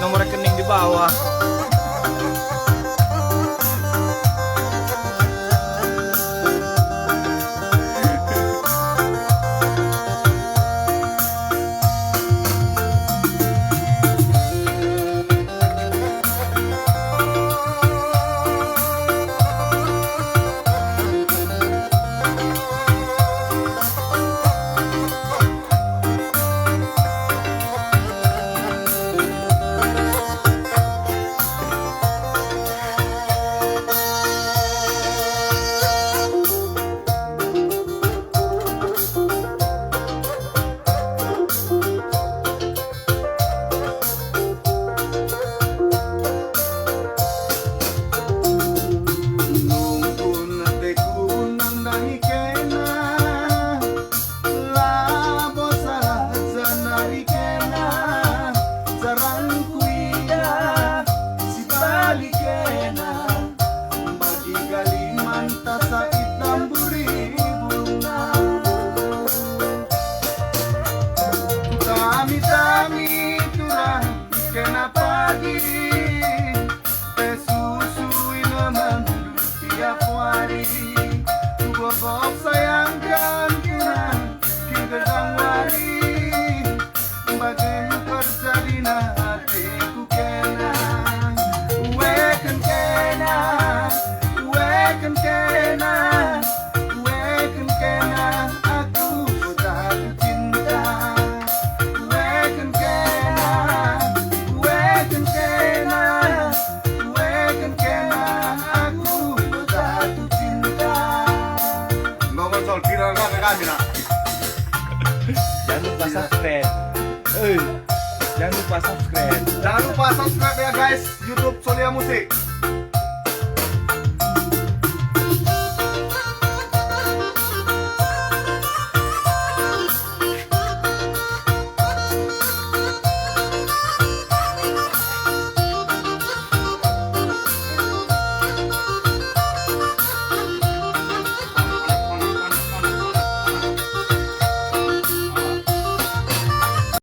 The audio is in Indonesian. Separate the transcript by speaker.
Speaker 1: nomor rekening di bawah.
Speaker 2: Kami turang kena pagi susui naman tiap hari bobok sayangkan kena kigadang wari bagai terjadi na hatiku kena weken kena weken kena weken kena aku jatuh cinta.
Speaker 1: Jangan lupa subscribe. Jangan lupa subscribe.
Speaker 2: Jangan lupa subscribe ya guys, YouTube Solia Musik.